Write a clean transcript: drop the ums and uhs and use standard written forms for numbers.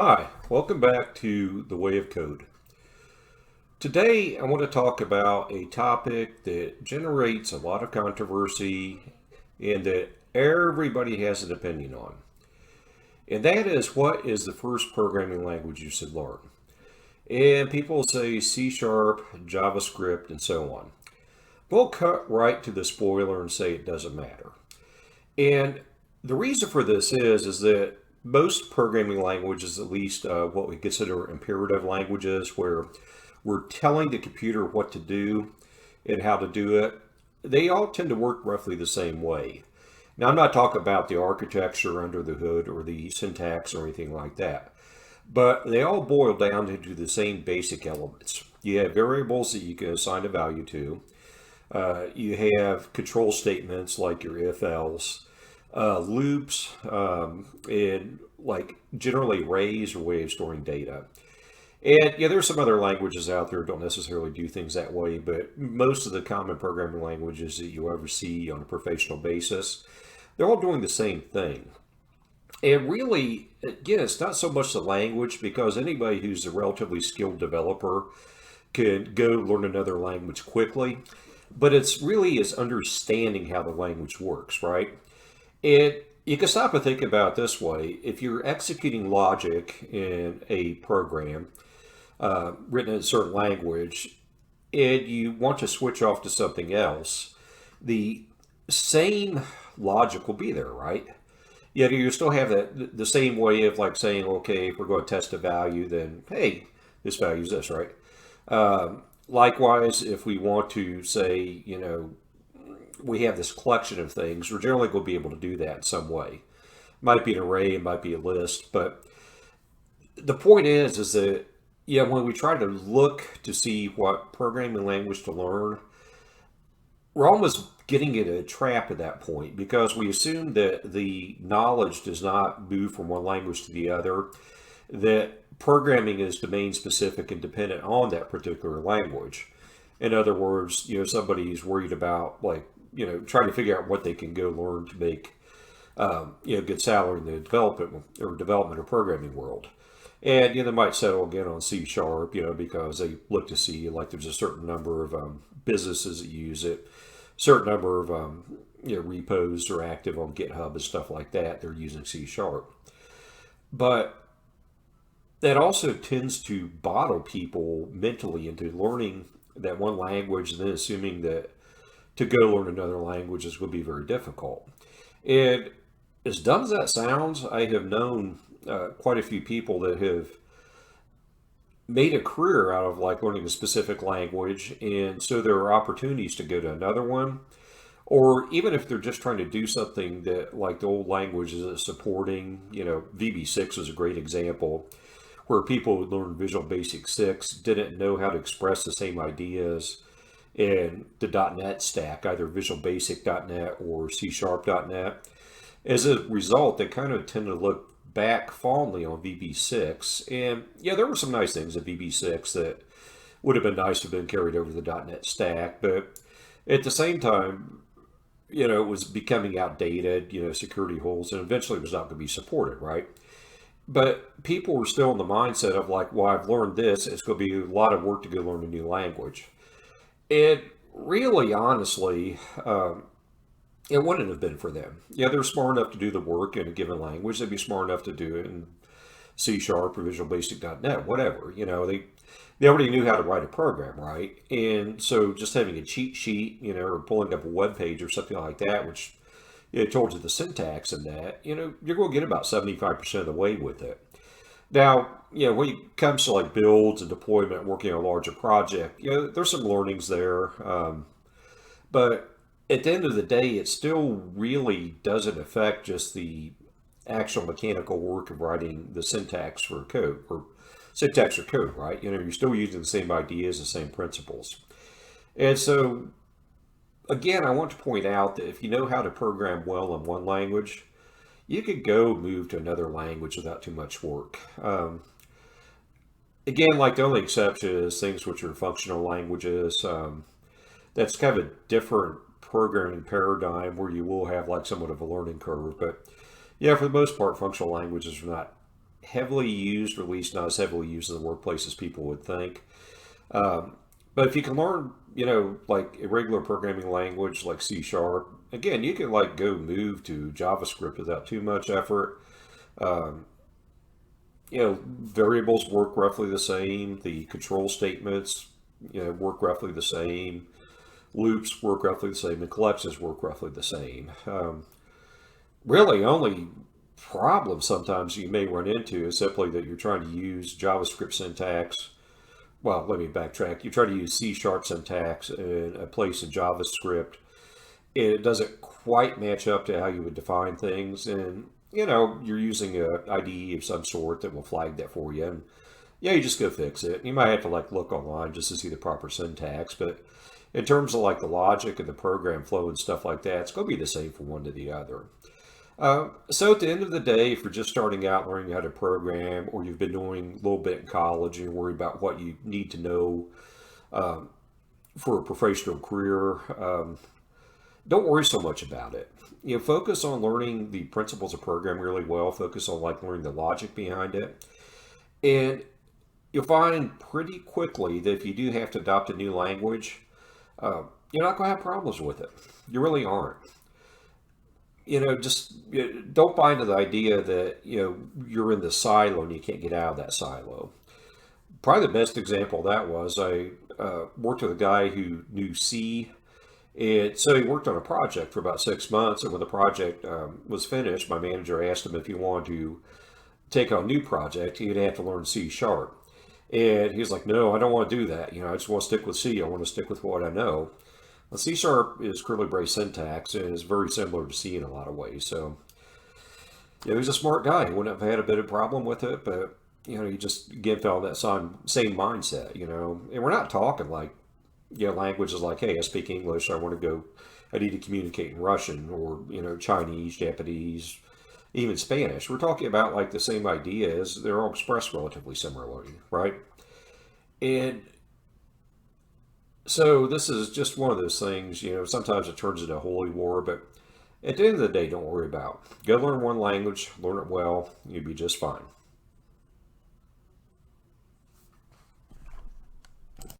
Hi, welcome back to The Way of Code. Today I want to talk about a topic that generates a lot of controversy and that everybody has an opinion on. And that is, what is the first programming language you should learn? And people say C Sharp, JavaScript, and so on. We'll cut right to the spoiler and say it doesn't matter. And the reason for this is that most programming languages, at least what we consider imperative languages, where we're telling the computer what to do and how to do it, they all tend to work roughly the same way. Now, I'm not talking about the architecture under the hood or the syntax or anything like that, but they all boil down into the same basic elements. You have variables that you can assign a value to. You have control statements like your if-else, loops, and like generally arrays or way of storing data. And yeah, there's some other languages out there that don't necessarily do things that way, but most of the common programming languages that you ever see on a professional basis, they're all doing the same thing. And really, again, it's not so much the language, because anybody who's a relatively skilled developer can go learn another language quickly, but it's really is understanding how the language works, right? And you can stop and think about it this way. If you're executing logic in a program written in a certain language and you want to switch off to something else, the same logic will be there, right? Yet you still have that the same way of like saying, okay, if we're going to test a value, then hey, this value is this, right? Likewise, if we want to say, we have this collection of things, we're generally going to be able to do that in some way. It might be an array, it might be a list, but the point is that when we try to look to see what programming language to learn, we're almost getting in a trap at that point, because we assume that the knowledge does not move from one language to the other, that programming is domain specific and dependent on that particular language. In other words, somebody's worried about trying to figure out what they can go learn to make good salary in the development or programming world. And they might settle again on C Sharp, because they look to see like there's a certain number of businesses that use it, certain number of repos are active on GitHub and stuff like that. They're using C Sharp, but that also tends to bottle people mentally into learning that one language and then assuming that to go learn another language is going to be very difficult. And as dumb as that sounds, I have known quite a few people that have made a career out of like learning a specific language, and so there are opportunities to go to another one, or even if they're just trying to do something that like the old language is supporting. VB6 is a great example, where people who learned Visual Basic 6 didn't know how to express the same ideas in the .NET stack, either Visual Basic .NET or C Sharp .NET. As a result, they kind of tend to look back fondly on VB6. And yeah, there were some nice things in VB6 that would have been nice to have been carried over to the .NET stack, but at the same time, it was becoming outdated, security holes, and eventually it was not going to be supported, right? But people were still in the mindset of like, well, I've learned this, it's going to be a lot of work to go learn a new language. And really, honestly, it wouldn't have been for them. Yeah, they're smart enough to do the work in a given language. They'd be smart enough to do it in C Sharp or Visual Basic .NET, whatever. They already knew how to write a program, right? And so just having a cheat sheet, or pulling up a web page or something like that, which told you the syntax and that, you're going to get about 75% of the way with it. Now, when it comes to like builds and deployment, working on a larger project, there's some learnings there. But at the end of the day, it still really doesn't affect just the actual mechanical work of writing the syntax for code, or syntax or code, right? You're still using the same ideas, the same principles. And so, again, I want to point out that if you know how to program well in one language, you could go move to another language without too much work. Again, like the only exception is things which are functional languages. That's kind of a different programming paradigm where you will have like somewhat of a learning curve. But yeah, for the most part, functional languages are not heavily used, or at least not as heavily used in the workplace as people would think. Um, but if you can learn, like a regular programming language like C Sharp, again, you can like go move to JavaScript without too much effort. Um, Variables work roughly the same. The control statements, work roughly the same. Loops work roughly the same, and collections work roughly the same. Really, only problem sometimes you may run into is simply that you're trying to use JavaScript syntax. Well, let me backtrack. You try to use C Sharp syntax in a place in JavaScript, and it doesn't quite match up to how you would define things. And, you're using a IDE of some sort that will flag that for you. And yeah, you just go fix it. You might have to like look online just to see the proper syntax, but in terms of like the logic and the program flow and stuff like that, it's going to be the same from one to the other. So at the end of the day, if you're just starting out learning how to program, or you've been doing a little bit in college and you're worried about what you need to know um, for a professional career, don't worry so much about it. Focus on learning the principles of programming really well. Focus on like learning the logic behind it, and you'll find pretty quickly that if you do have to adopt a new language, you're not going to have problems with it. You really aren't. Just don't buy into the idea that you're in the silo and you can't get out of that silo. Probably the best example of that was I worked with a guy who knew C, and so he worked on a project for about 6 months. And when the project was finished, my manager asked him if he wanted to take on a new project, he'd have to learn C Sharp. And he was like, "No, I don't want to do that. I just want to stick with C. I want to stick with what I know." Well, C Sharp is curly brace syntax and is very similar to C in a lot of ways. So, he's a smart guy. He wouldn't have had a bit of problem with it, but, he just, again, fell in that same mindset, And we're not talking like, languages like, hey, I speak English, I need to communicate in Russian or, Chinese, Japanese, even Spanish. We're talking about like the same ideas. They're all expressed relatively similarly, right? And so this is just one of those things, sometimes it turns into a holy war, but at the end of the day, don't worry about it. Go learn one language, learn it well, you'll be just fine.